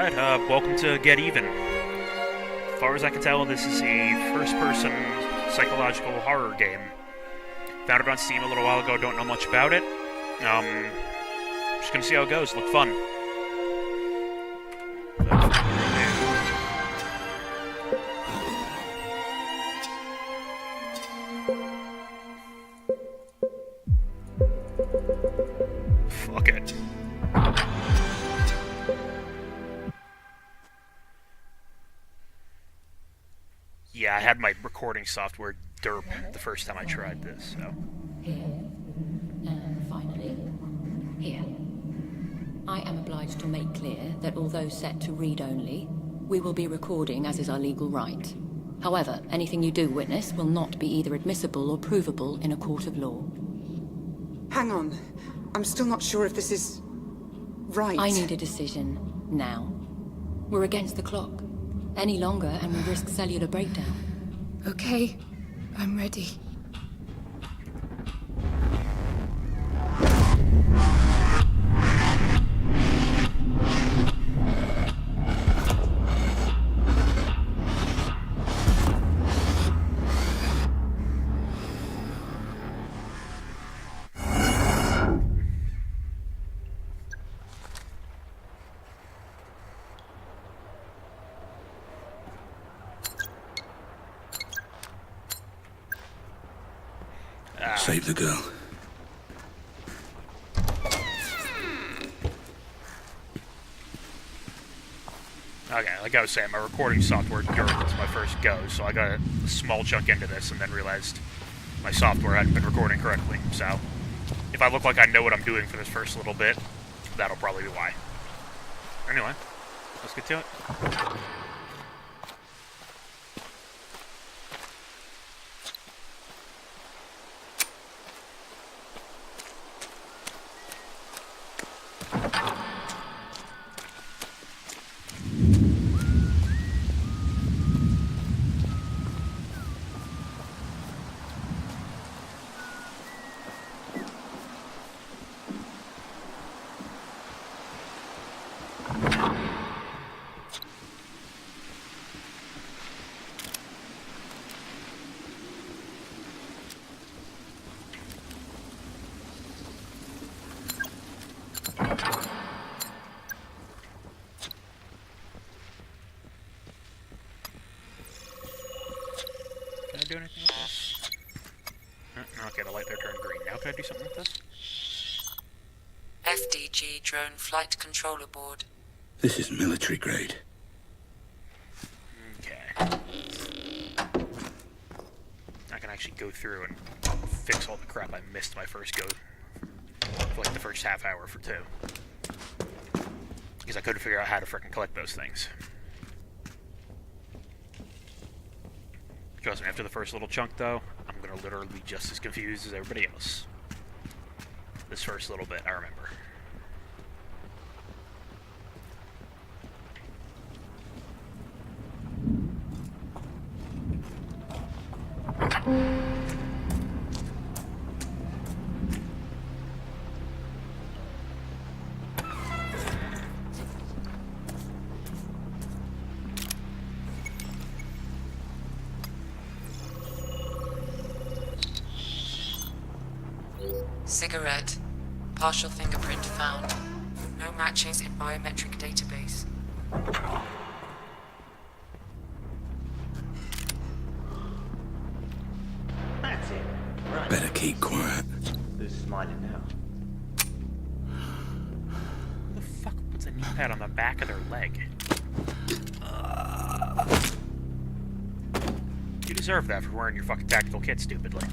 Alright, welcome to Get Even. As far as I can tell, this is a first-person psychological horror game. Found it on Steam a little while ago, don't know much about it. Just gonna see how it goes, look fun. Fuck it. Yeah, I had my recording software derp the first time I tried this, so... Here. And finally, here. I am obliged to make clear that although set to read only, we will be recording as is our legal right. However, anything you do witness will not be either admissible or provable in a court of law. Hang on. I'm still not sure if this is... right. I need a decision now. We're against the clock. Any longer and we risk cellular breakdown. Okay, I'm ready. Save the girl. Okay, like I was saying, my recording software derp was my first go, so I got a small chunk into this and then realized my software hadn't been recording correctly, so if I look like I know what I'm doing for this first little bit, that'll probably be why. Anyway, let's get to it. Can I do anything with this? Okay, the light there turned green. Now can I do something with this? FDG drone flight controller board. This is military grade. Okay. I can actually go through and fix all the crap I missed my first go. For like the first half hour for 2. Because I couldn't figure out how to frickin' collect those things. Trust me, after the first little chunk, though, I'm gonna literally be just as confused as everybody else. This first little bit, I remember. Cigarette. Partial fingerprint found. No matches in biometric database. That's it. Right. Better keep quiet. Who's smiling now? Who the fuck puts a knee pad on the back of their leg? You deserve that for wearing your fucking tactical kit stupidly.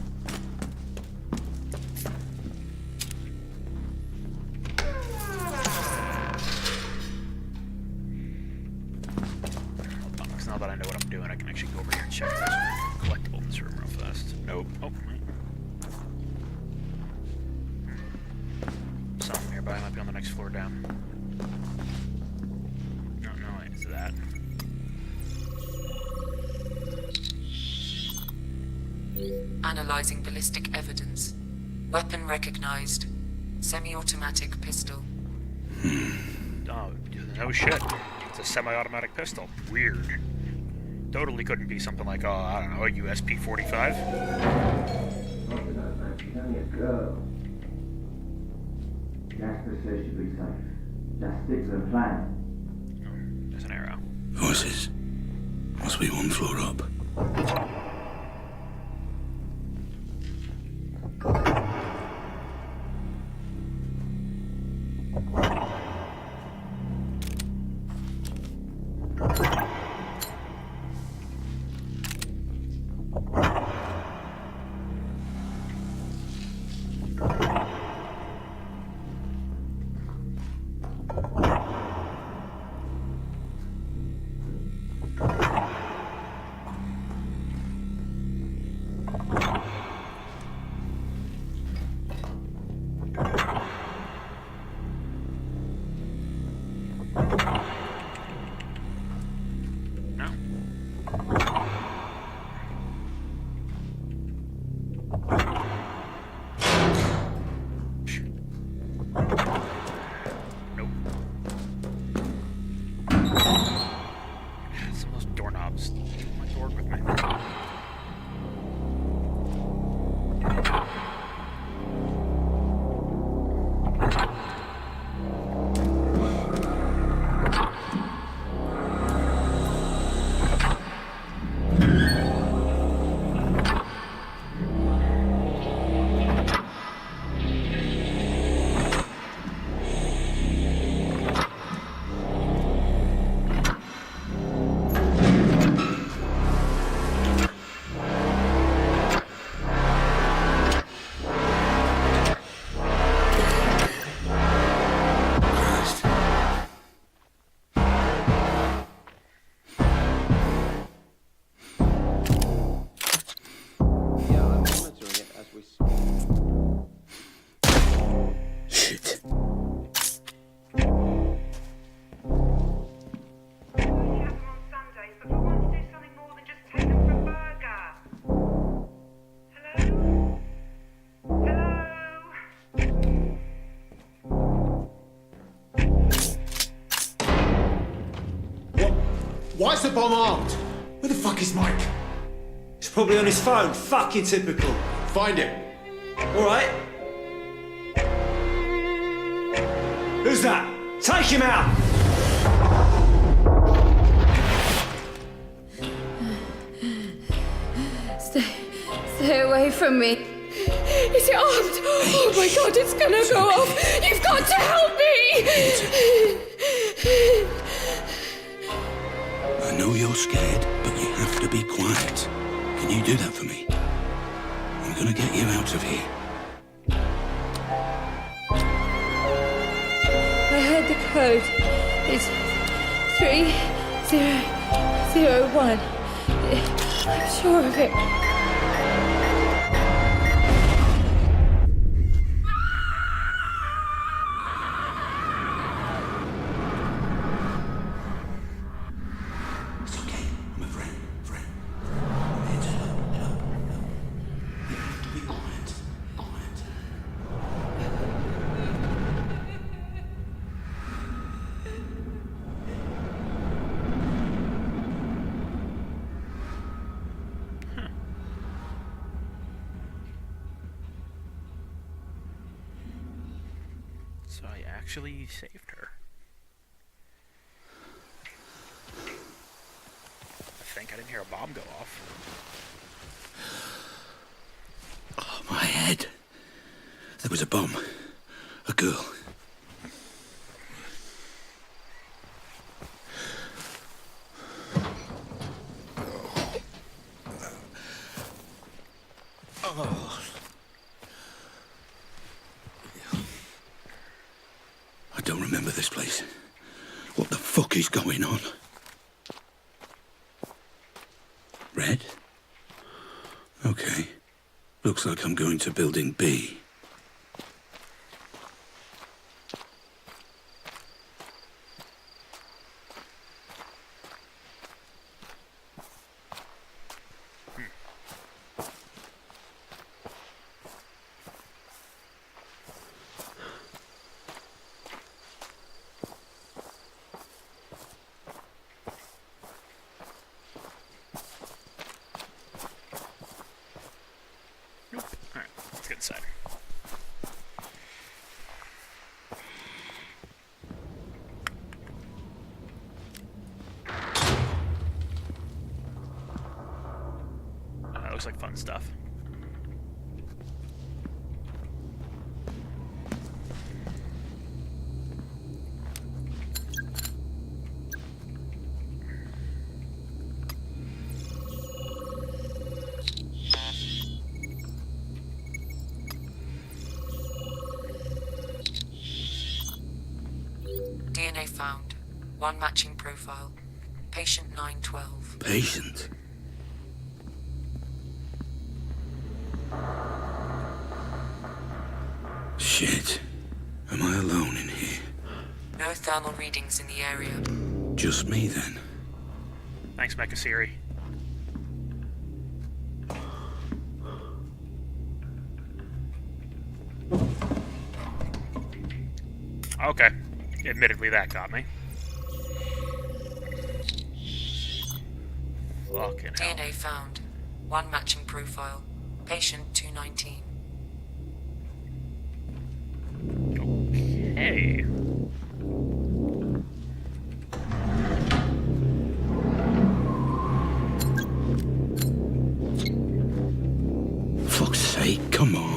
Now that I know what I'm doing, I can actually go over here and check if there's a collectible in this room real fast. Nope. Oh, wait. Something nearby might be on the next floor down. No, it's that. Analyzing ballistic evidence. Weapon recognized. Semi-automatic pistol. Oh, no shit. It's a semi-automatic pistol. Weird. Totally couldn't be something like, oh, I don't know, a USP-45. She's only a girl. Jasper says she'll be safe. Just stick to the plan. Oh, there's an arrow. Voices. Must be one floor up. Shit. Why is the bomb armed? Where the fuck is Mike? He's probably on his phone. Fucking typical. Find him. All right. Who's that? Take him out! Stay away from me. Is it armed? Oh my god, it's gonna go off! You've got to help me! I know you're scared, but you have to be quiet. Can you do that for me? I'm gonna get you out of here. I heard the code. It's 3001. I'm sure of it. It's okay. I'm a friend. I'm here to help. You have to be quiet. So I actually saved her. I think I didn't hear a bomb go off. Oh, my head. There was a bomb. A girl. I don't remember this place. What the fuck is going on? Red? Okay. Looks like I'm going to building B. looks like fun stuff. DNA found. One matching profile. Patient 912. Patient? Shit. Am I alone in here? No thermal readings in the area. Just me, then? Thanks, Mecha Siri. Okay. Admittedly, that got me. Fucking hell. DNA found. One matching profile. Patient 219. Okay. Fuck's sake, come on.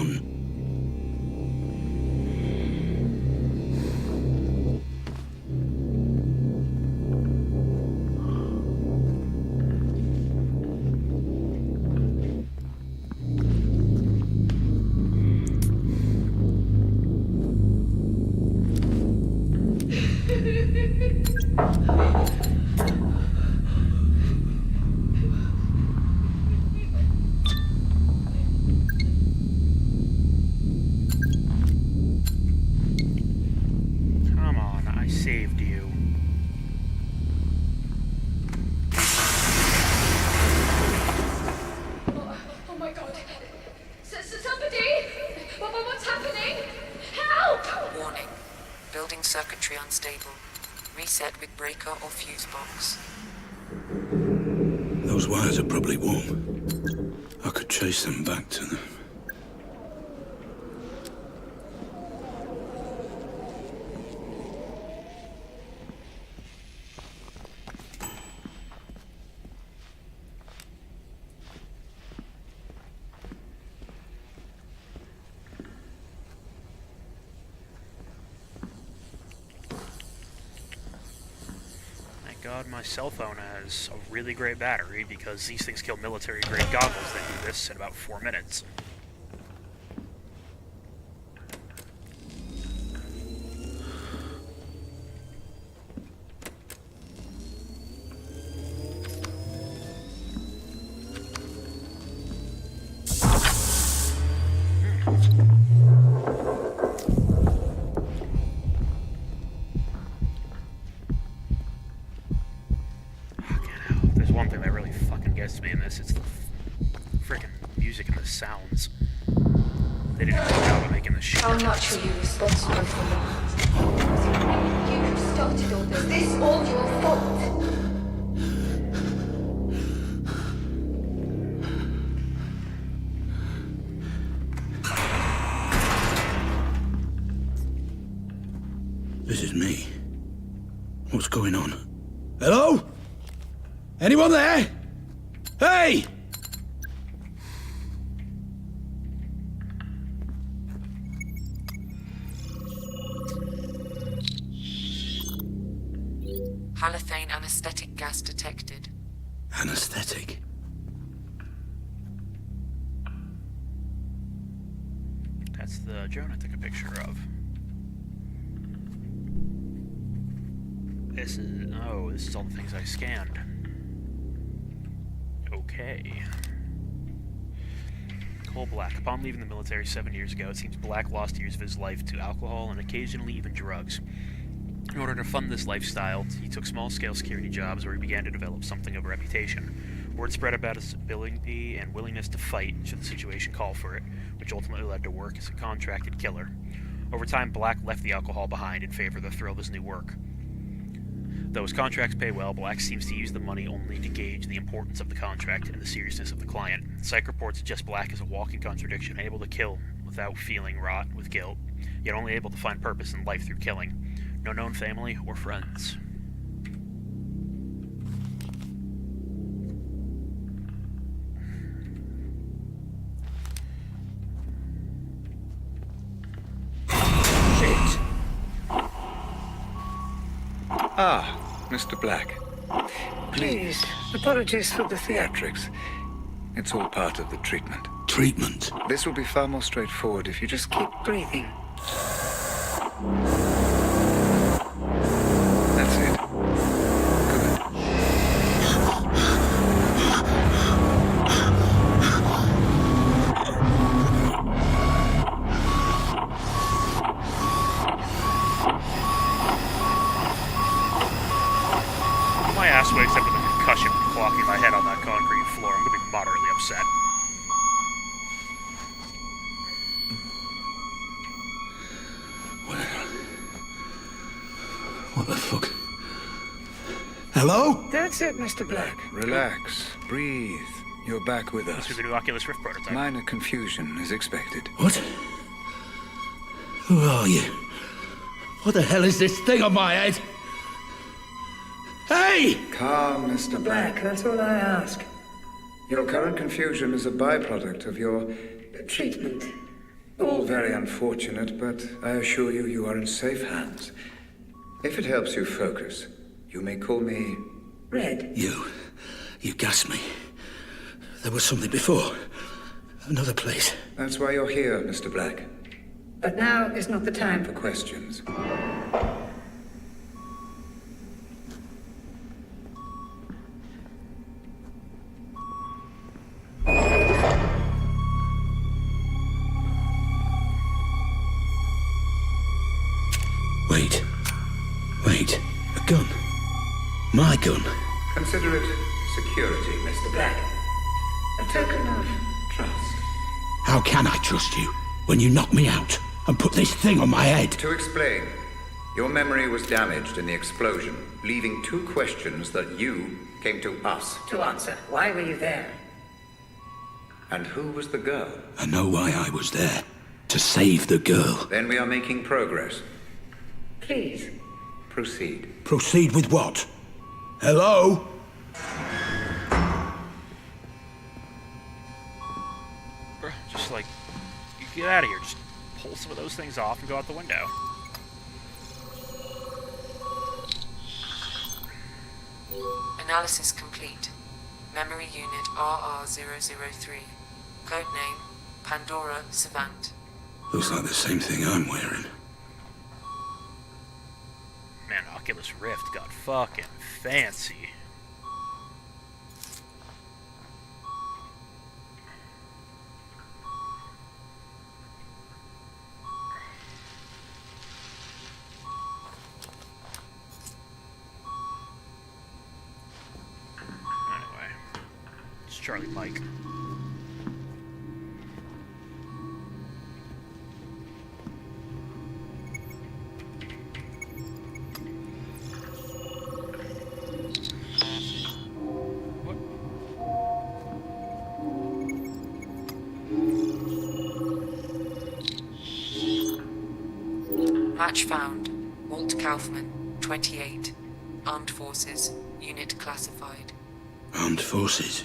Come on, I saved you. Oh my god. Somebody! What's happening? Help! Warning. Building circuitry unstable. Reset with breaker or fuse box. Those wires are probably warm. I could trace them back to them. Thank God my cell phone has a really great battery, because these things kill military-grade goggles that do this in about 4 minutes. There's one thing that really fucking gets me in this, it's the freaking music and the sounds. They did a good job of making this shit. How much are you responsible for that? You started all this. This all your fault. This is me. What's going on? Hello? Anyone there? Hey! Halothane anesthetic gas detected. Anesthetic? That's the drone I took a picture of. This is all the things I scanned. Okay. Cole Black. Upon leaving the military 7 years ago, it seems Black lost years of his life to alcohol and occasionally even drugs. In order to fund this lifestyle, he took small-scale security jobs where he began to develop something of a reputation. Word spread about his ability and willingness to fight should the situation call for it, which ultimately led to work as a contracted killer. Over time, Black left the alcohol behind in favor of the thrill of his new work. Though his contracts pay well, Black seems to use the money only to gauge the importance of the contract and the seriousness of the client. Psych reports suggest Black is a walking contradiction, able to kill without feeling wrought with guilt, yet only able to find purpose in life through killing. No known family or friends. Ah, Mr. Black. Please, apologies for the theatrics. It's all part of the treatment. Treatment? This will be far more straightforward if you just keep breathing. That's it. Good. My ass wakes up with a concussion from clocking my head on that concrete floor. I'm gonna be moderately upset. What the fuck? Hello? That's it, Mr. Black. Relax. Breathe. You're back with us. This is the new Oculus Rift prototype. Minor confusion is expected. What? Who are you? What the hell is this thing on my head? Hey! Calm, Mr. Black. That's all I ask. Your current confusion is a byproduct of your treatment. All very unfortunate, but I assure you, you are in safe hands. If it helps you focus, you may call me Red. You gassed me. There was something before. Another place. That's why you're here, Mr. Black. But now is not the time For questions. Wait. A gun. My gun. Consider it security, Mr. Black. A token of trust. How can I trust you when you knock me out and put this thing on my head? To explain, your memory was damaged in the explosion, leaving two questions that you came to us to answer. Why were you there? And who was the girl? I know why I was there. To save the girl. Then we are making progress. Please. Proceed. Proceed with what? Hello? Bruh, just like, you get out of here. Just pull some of those things off and go out the window. Analysis complete. Memory unit RR003. Codename Pandora Savant. Looks like the same thing I'm wearing. Man, Oculus Rift got fucking fancy. Anyway, it's Charlie Mike. Match found. Walt Kaufman, 28. Armed Forces. Unit classified. Armed Forces?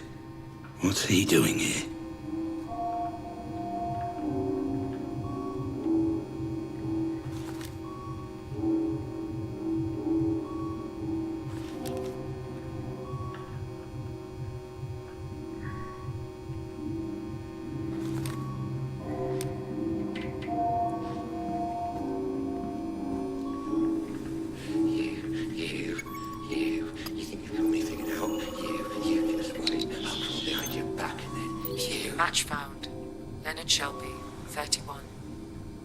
What's he doing here? Match found. Leonard Shelby, 31.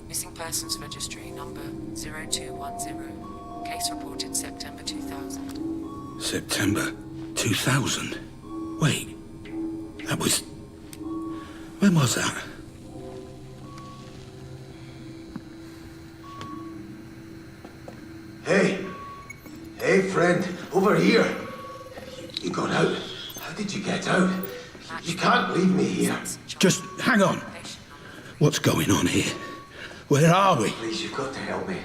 Missing persons registry number 0210. Case reported September 2000. September 2000? Wait. That was... When was that? Hey, friend, over here. You got out. How did you get out? You can't leave me here. Just hang on. What's going on here? Where are we? Please, you've got to help me.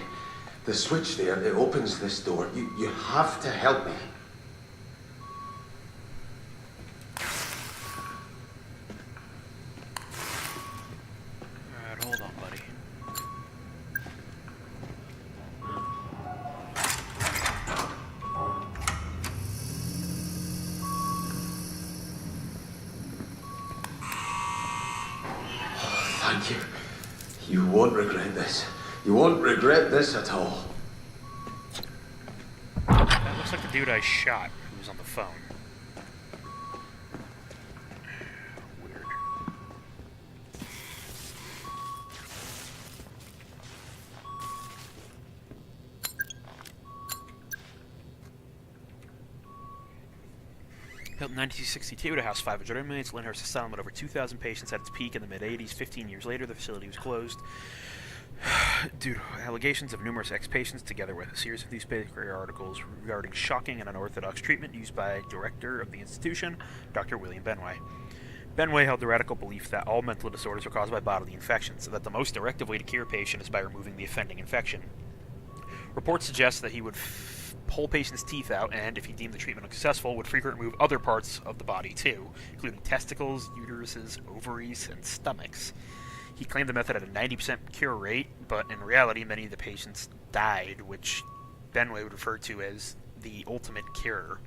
The switch there, it opens this door. You have to help me. Alright, hold on, buddy. You won't regret this. You won't regret this at all. That looks like the dude I shot who was on the phone. Weird. Built in 1962 to house 500 inmates, Lyndhurst Asylum had over 2,000 patients at its peak in the mid-80s. 15 years later, the facility was closed due to allegations of numerous ex-patients, together with a series of newspaper articles regarding shocking and unorthodox treatment used by director of the institution, Dr. William Benway. Benway held the radical belief that all mental disorders are caused by bodily infections, and that the most effective way to cure a patient is by removing the offending infection. Reports suggest that he would pull patients' teeth out, and, if he deemed the treatment unsuccessful, would frequently remove other parts of the body too, including testicles, uteruses, ovaries, and stomachs. He claimed the method had a 90% cure rate, but in reality many of the patients died, which Benway would refer to as the ultimate cure.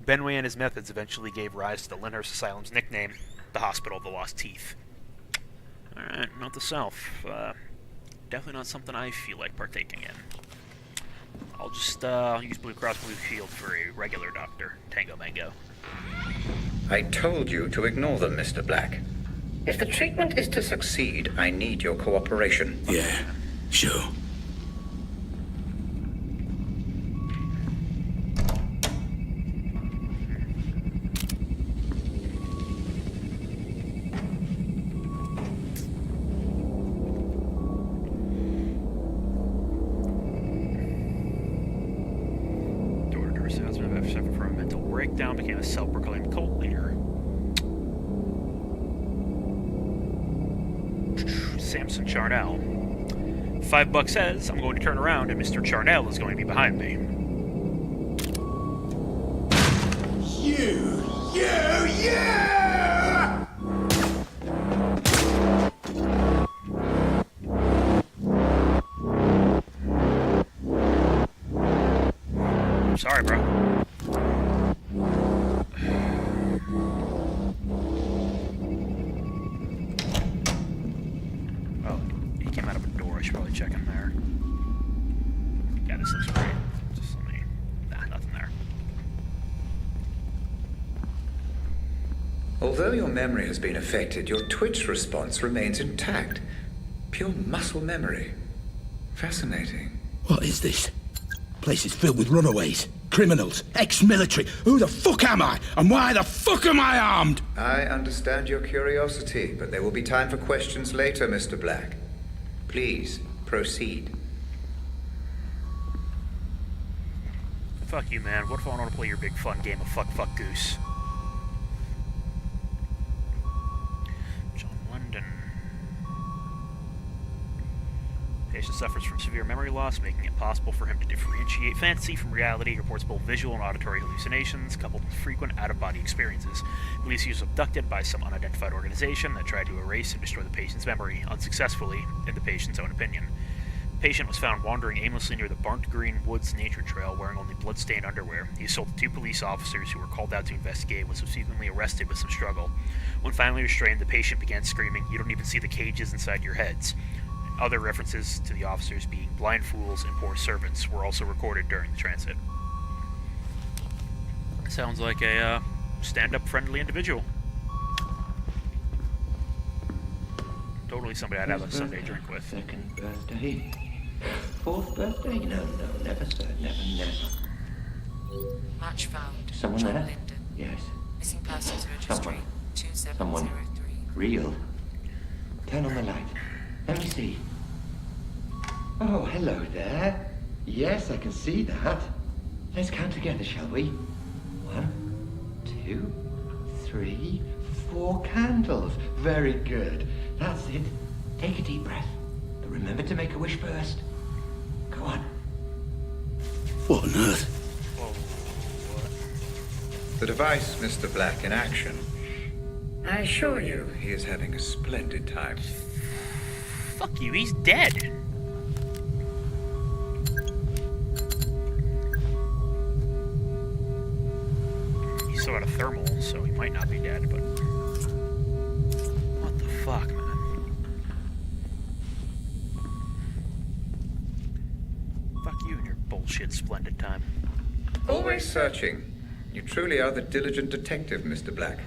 Benway and his methods eventually gave rise to the Lyndhurst Asylum's nickname, the Hospital of the Lost Teeth. Alright, note to self. Definitely not something I feel like partaking in. I'll just use Blue Cross Blue Shield for a regular doctor. Tango Mango. I told you to ignore them, Mr. Black. If the treatment is to succeed, I need your cooperation. Yeah, sure. Suffered from a mental breakdown, became a self-proclaimed cult leader. Samson Charnel. $5 says, I'm going to turn around and Mr. Charnel is going to be behind me. You! I'm sorry, bro. Oh, he came out of a door. I should probably check in there. Yeah, this looks great. Just let me... Nah, nothing there. Although your memory has been affected, your twitch response remains intact. Pure muscle memory. Fascinating. What is this? Place is filled with runaways, criminals, ex-military. Who the fuck am I? And why the fuck am I armed? I understand your curiosity, but there will be time for questions later, Mr. Black. Please, proceed. Fuck you, man. What if I want to play your big fun game of fuck goose? John London. Patient suffers from severe memory loss, making it possible for him to differentiate fantasy from reality. He reports both visual and auditory hallucinations, coupled with frequent out-of-body experiences. Believes he was abducted by some unidentified organization that tried to erase and destroy the patient's memory, unsuccessfully, in the patient's own opinion. The patient was found wandering aimlessly near the Burnt Green Woods nature trail, wearing only blood-stained underwear. He assaulted 2 police officers who were called out to investigate and was subsequently arrested with some struggle. When finally restrained, the patient began screaming, "You don't even see the cages inside your heads." Other references to the officers being blind fools and poor servants were also recorded during the transit. Sounds like a stand-up friendly individual. Totally somebody I'd have a Sunday drink with. Second birthday. 4th birthday? No, never, sir. Never. Match found. Someone John there? Linden. Yes. Missing persons registry. Someone 2703. real. Turn on the light. Let me see. Oh, hello there. Yes, I can see that. Let's count together, shall we? 1, 2, 3, 4 candles. Very good. That's it. Take a deep breath. But remember to make a wish first. Go on. What on earth? Whoa, what? The device, Mr. Black, in action. I assure you. He is having a splendid time. Fuck you, he's dead! He's still got a thermal, so he might not be dead, but... What the fuck, man? Fuck you and your bullshit splendid time. Always searching. You truly are the diligent detective, Mr. Black.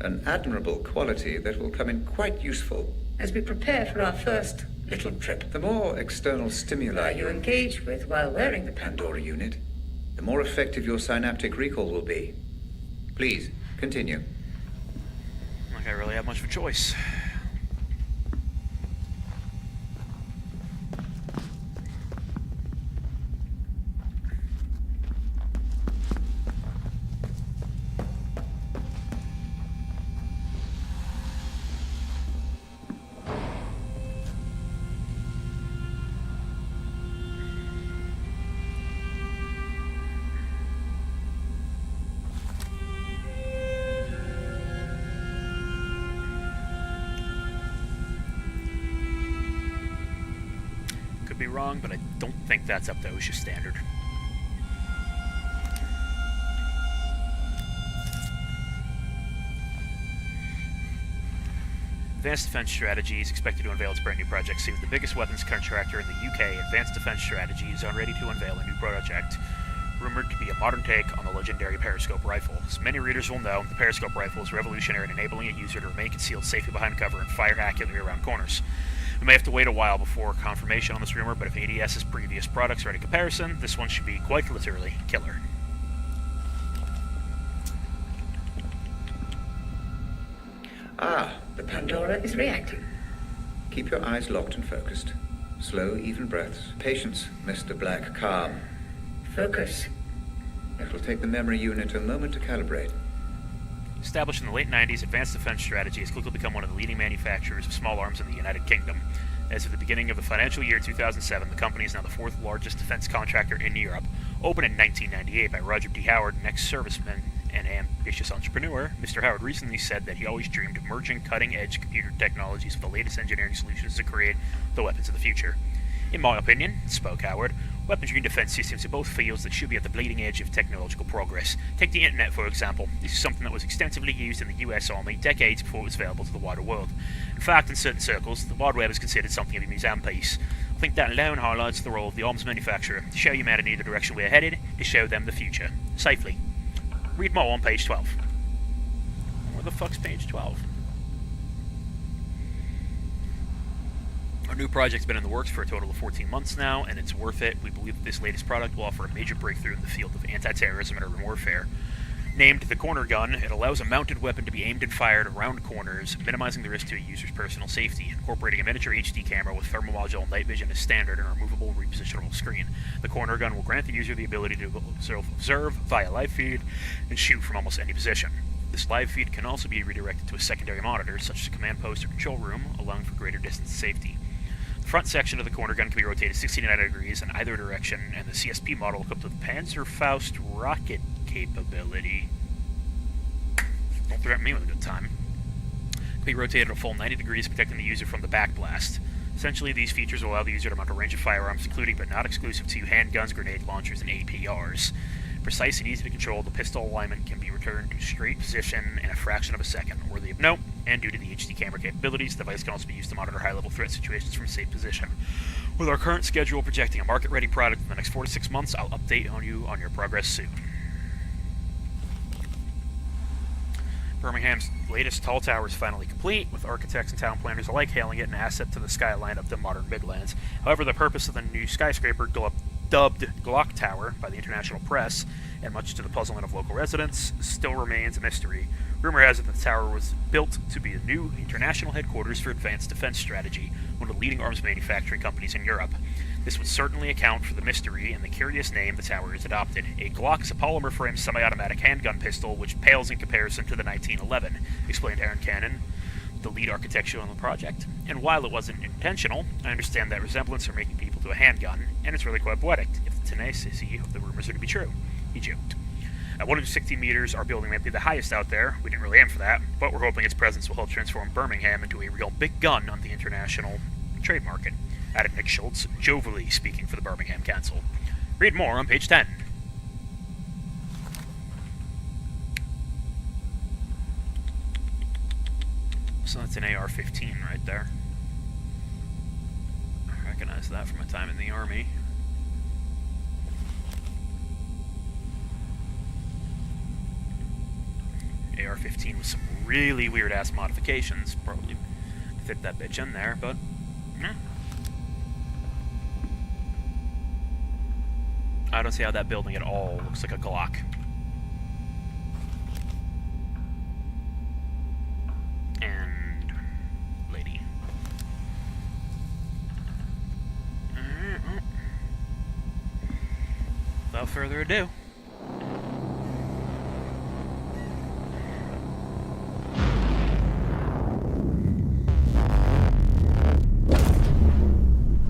An admirable quality that will come in quite useful As we prepare for our first little trip. The more external stimuli You engage with while wearing the Pandora unit, the more effective your synaptic recall will be. Please, continue. Like I really have much of a choice. Be wrong, but I don't think that's up to OSHA standard. Advanced Defense Strategy is expected to unveil its brand new project soon. The biggest weapons contractor in the UK, Advanced Defense Strategy, is ready to unveil a new project, rumored to be a modern take on the legendary periscope rifle. As many readers will know, the periscope rifle is revolutionary in enabling a user to remain concealed safely behind cover and fire accurately around corners. We may have to wait a while before confirmation on this rumor, but if ADS's previous products are in comparison, this one should be quite literally killer. Ah, The Pandora is reacting. keep your eyes locked and focused. Slow, even breaths. Patience, Mr. Black. Calm. Focus. It will take the memory unit a moment to calibrate. Established in the late 90s, Advanced Defense Strategy has quickly become one of the leading manufacturers of small arms in the United Kingdom. As of the beginning of the financial year 2007, the company is now the fourth largest defense contractor in Europe. Opened in 1998 by Roger D. Howard, an ex-serviceman and ambitious entrepreneur, Mr. Howard recently said that he always dreamed of merging cutting-edge computer technologies with the latest engineering solutions to create the weapons of the future. In my opinion, spoke Howard, weaponry and defense systems are both fields that should be at the bleeding edge of technological progress. Take the internet, for example. This is something that was extensively used in the US Army decades before it was available to the wider world. In fact, in certain circles, the wide web is considered something of a museum piece. I think that alone highlights the role of the arms manufacturer to show humanity the direction we're headed, to show them the future. Safely. Read more on page 12. Where the fuck's page 12? Our new project's been in the works for a total of 14 months now, and it's worth it. We believe that this latest product will offer a major breakthrough in the field of anti-terrorism and urban warfare. Named the Corner Gun, it allows a mounted weapon to be aimed and fired around corners, minimizing the risk to a user's personal safety. Incorporating a miniature HD camera with thermal module and night vision as standard and a removable, repositionable screen. The Corner Gun will grant the user the ability to observe via live feed and shoot from almost any position. This live feed can also be redirected to a secondary monitor, such as a command post or control room, allowing for greater distance safety. The front section of the Corner Gun can be rotated 69 degrees in either direction, and the CSP model equipped with Panzerfaust rocket capability. Don't threaten me with a good time. Can be rotated a full 90 degrees, protecting the user from the backblast. Essentially, these features will allow the user to mount a range of firearms, including but not exclusive to handguns, grenade launchers, and APRs. Precise and easy to control, the pistol alignment can be returned to straight position in a fraction of a second. Worthy of note, and due to the HD camera capabilities, the device can also be used to monitor high-level threat situations from a safe position. With our current schedule projecting a market-ready product in the next 4 to 6 months, I'll update you on your progress soon. Birmingham's latest tall tower is finally complete, with architects and town planners alike hailing it an asset to the skyline of the modern Midlands. However, the purpose of the new skyscraper, dubbed Glock Tower by the international press, and much to the puzzlement of local residents, still remains a mystery. Rumor has it that the tower was built to be the new international headquarters for Advanced Defense Strategy, one of the leading arms manufacturing companies in Europe. This would certainly account for the mystery and the curious name the tower has adopted. A Glock is a polymer-framed semi-automatic handgun pistol which pales in comparison to the 1911, explained Aaron Cannon, the lead architect on the project. And while it wasn't intentional, I understand that resemblance are making people to a handgun, and it's really quite poetic, if the tenacity of the rumors are to be true, he joked. At 160 meters, our building may be the highest out there. We didn't really aim for that, but we're hoping its presence will help transform Birmingham into a real big gun on the international trade market, added Nick Schultz, jovially speaking for the Birmingham Council. Read more on page 10. So that's an AR-15 right there. I recognize that from my time in the Army. AR-15 with some really weird-ass modifications. Probably fit that bitch in there, but... yeah. I don't see how that building at all looks like a Glock. And... lady. Alright, well. Without further ado.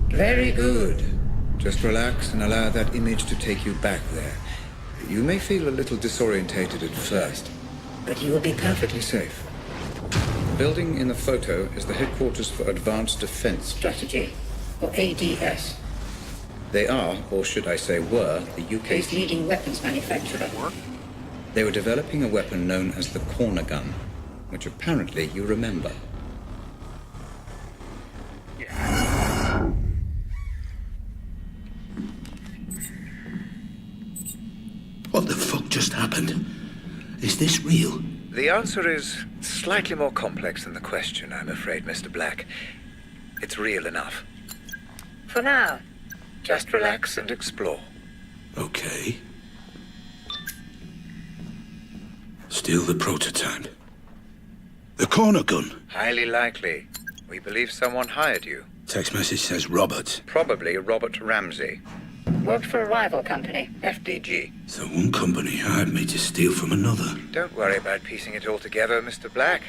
Very good. Just relax and allow that image to take you back there. You may feel a little disorientated at first, But you will be perfectly safe. The building in the photo is the headquarters for Advanced Defense strategy, or ADS. They are, or should I say were, the UK's leading weapons manufacturer. They were developing a weapon known as the corner gun, which apparently you remember. What the fuck just happened? Is this real? The answer is slightly more complex than the question, I'm afraid, Mr. Black. It's real enough. For now, Just relax and explore. Okay. Still the prototype. The corner gun. Highly likely. We believe someone hired you. Text message says Robert. Probably Robert Ramsey. worked for a rival company, FDG. So one company hired me to steal from another. Don't worry about piecing it all together, Mr. Black.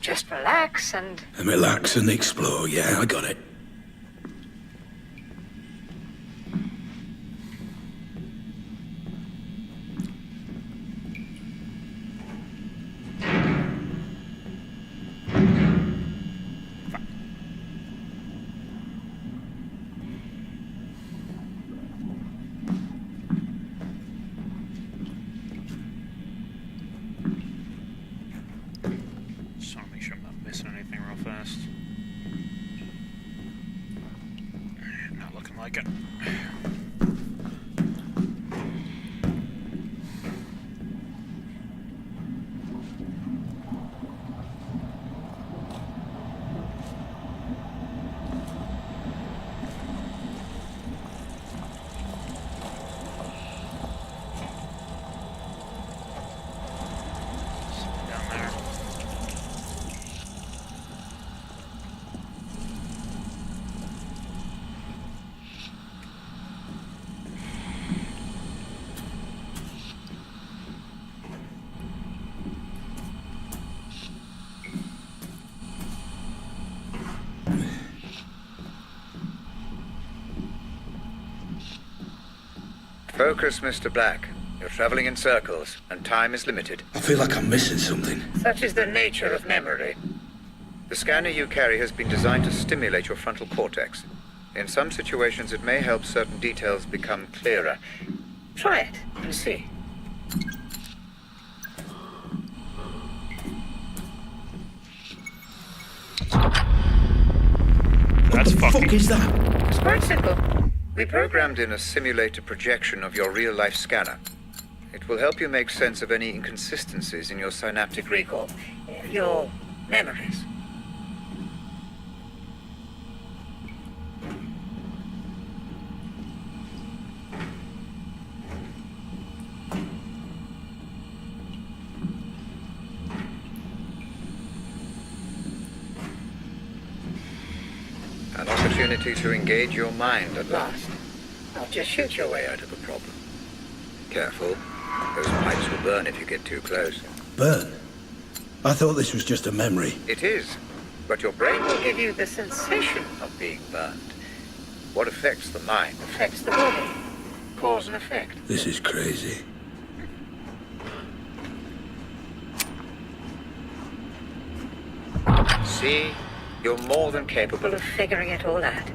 Just relax and... And relax and explore, yeah, I got it. Focus, Mr. Black. You're traveling in circles, and time is limited. I feel like I'm missing something. Such is the nature of memory. The scanner you carry has been designed to stimulate your frontal cortex. In some situations, it may help certain details become clearer. Try it and see. What the fuck is that? It's quite simple. We programmed in a simulated projection of your real-life scanner. It will help you make sense of any inconsistencies in your synaptic recall. Your memories. An opportunity to engage your mind at last. I'll just shoot your way out of the problem. Careful. Those pipes will burn if you get too close. Burn? I thought this was just a memory. It is, but your brain will Give you the sensation of being burned. What affects the mind affects the body. Cause and effect. This is crazy. See? You're more than capable of figuring it all out.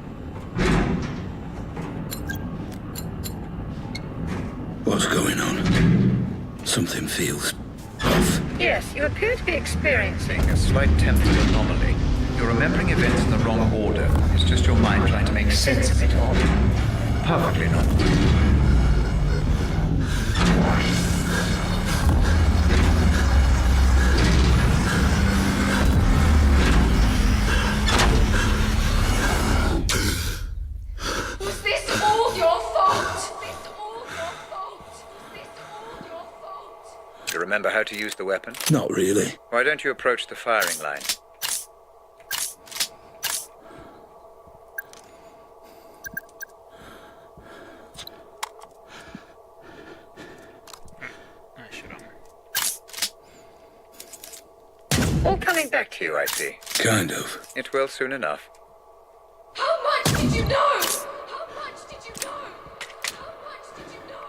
What's going on? Something feels off. Yes, you appear to be experiencing a slight temporal anomaly. You're remembering events in the wrong order. It's just your mind trying to make sense of it all. Perfectly normal. remember how to use the weapon? Not really. Why don't you approach the firing line? All coming back to you, I see. Kind of. It will soon enough. How much did you know? How much did you know? How much did you know?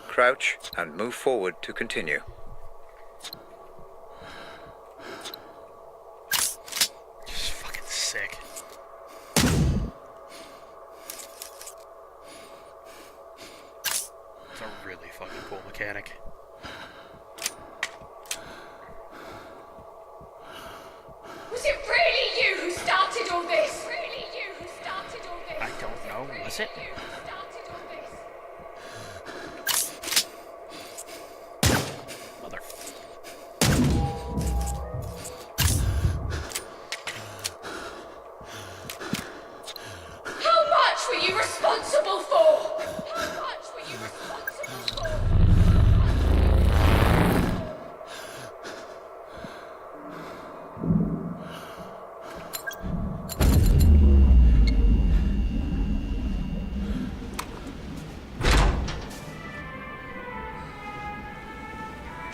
Crouch and move forward to continue. Just fucking sick. It's a really fucking cool mechanic. Was it really you who started all this? Really you who started all this? I don't know, was it? You who started all this? Mother. How much were you responsible for? How much were you responsible for?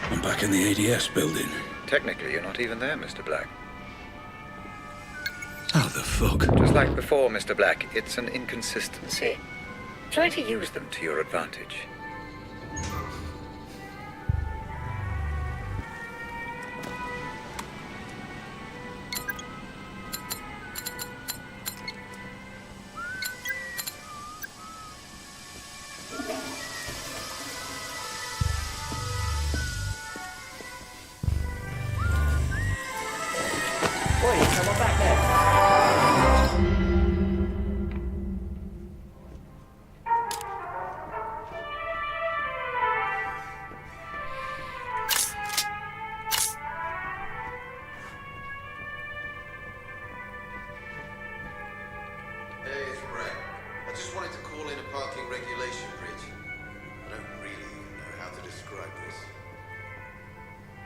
I'm back in the ADS building. Technically, you're not even there, Mr. Black. How the fuck? Just like before, Mr. Black, it's an inconsistency. Try to use them to your advantage. Hey, it's Brett. I just wanted to call in a parking regulation bridge. I don't really know how to describe this.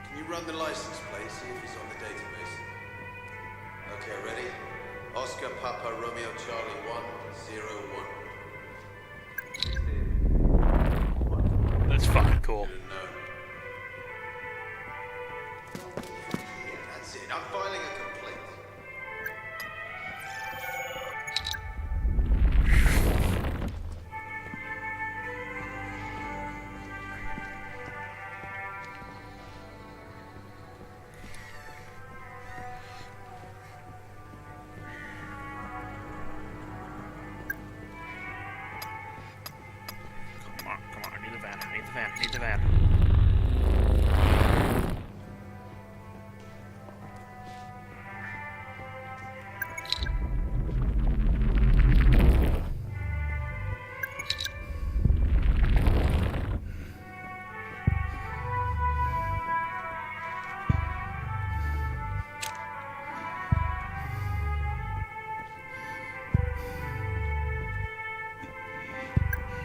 Can you run the license plate, see if it's on the database? Okay, ready? Oscar Papa Romeo Charlie 101. That's fucking cool. Yeah, that's it. I'm filing a complaint. Come on, I need the van, I need the van, I need the van.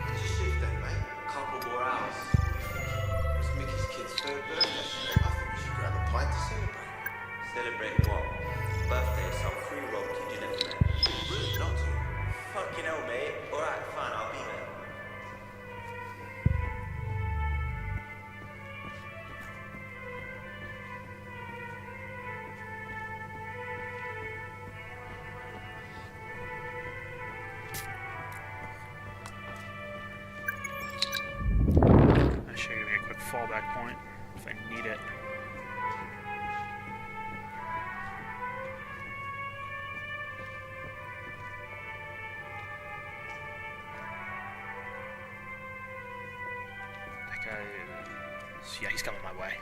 When's your shift day, mate? Couple more hours. It's Mickey's kid's third birthday. I think we should grab a pint to celebrate. Celebrate what? Birthday, some free roll kid you never met. Rude not to. Fucking hell, mate. Alright, fine, I'll be there. That should give me a quick fallback point if I need it. That guy is... yeah, he's coming my way.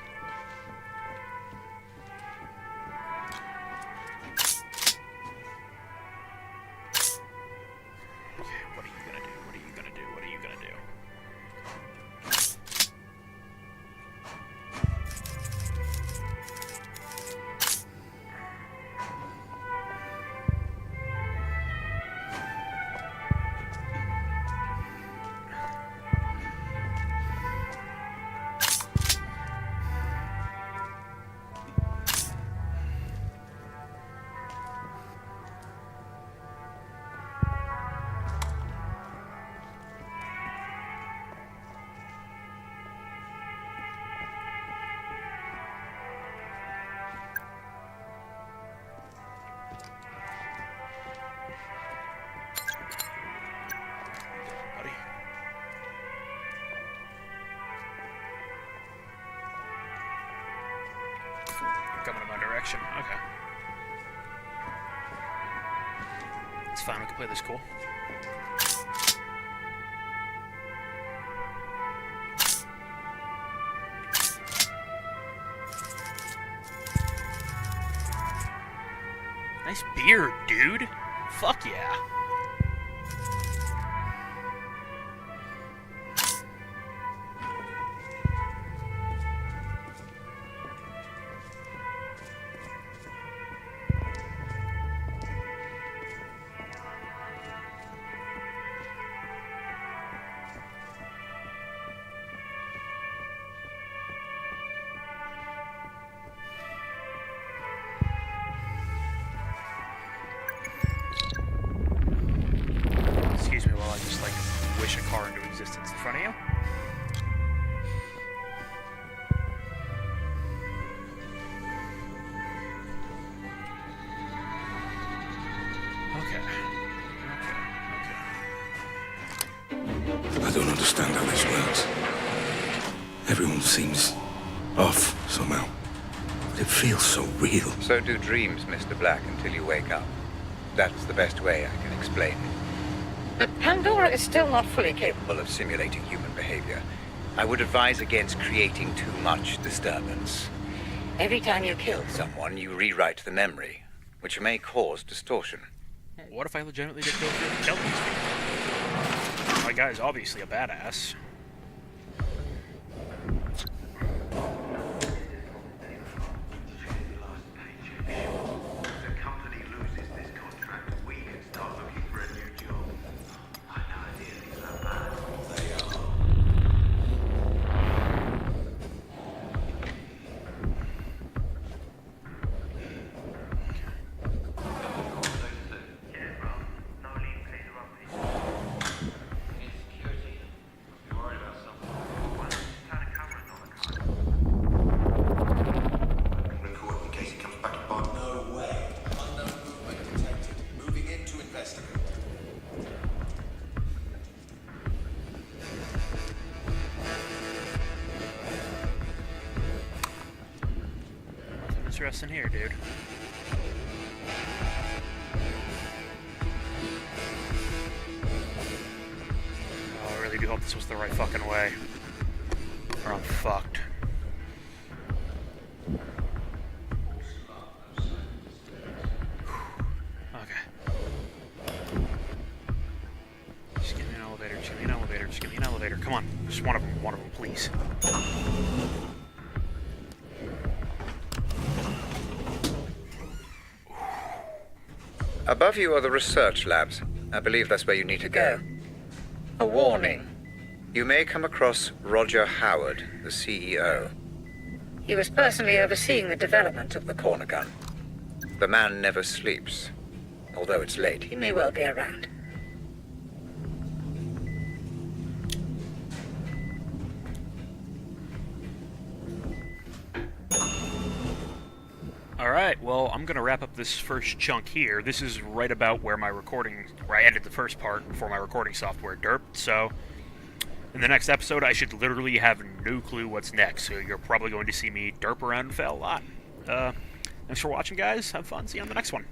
Okay, what are you gonna do? What are you gonna do? What are you gonna do? coming in my direction. Okay. It's fine, we can play this cool. Nice beard, dude. Fuck yeah. Excuse me while I just, like, wish a car into existence in front of you. Okay. I don't understand how this works. Everyone seems off somehow. It feels so real. So do dreams, Mr. Black, until you wake up. That's the best way I can explain it. But Pandora is still not fully capable. Of simulating human behavior. I would advise against creating too much disturbance. Every time you kill someone, you rewrite the memory, which may cause distortion. What if I legitimately did go through and kill these people? My guy's obviously a badass. Interesting here, dude. Oh, I really do hope this was the right fucking way. Or I'm fucked. Okay. Just give me an elevator, just give me an elevator, just give me an elevator. Come on, just one of them, please. Above you are the research labs. I believe that's where you need to go. A warning. You may come across Roger Howard, the CEO. He was personally overseeing the development of the corner gun. The man never sleeps. Although it's late, He may well be around. Alright, well, I'm gonna wrap up this first chunk here. This is right about where I ended the first part before my recording software derped, so in the next episode I should literally have no clue what's next, so you're probably going to see me derp around and fail a lot. Thanks for watching, guys. Have fun. See you on the next one.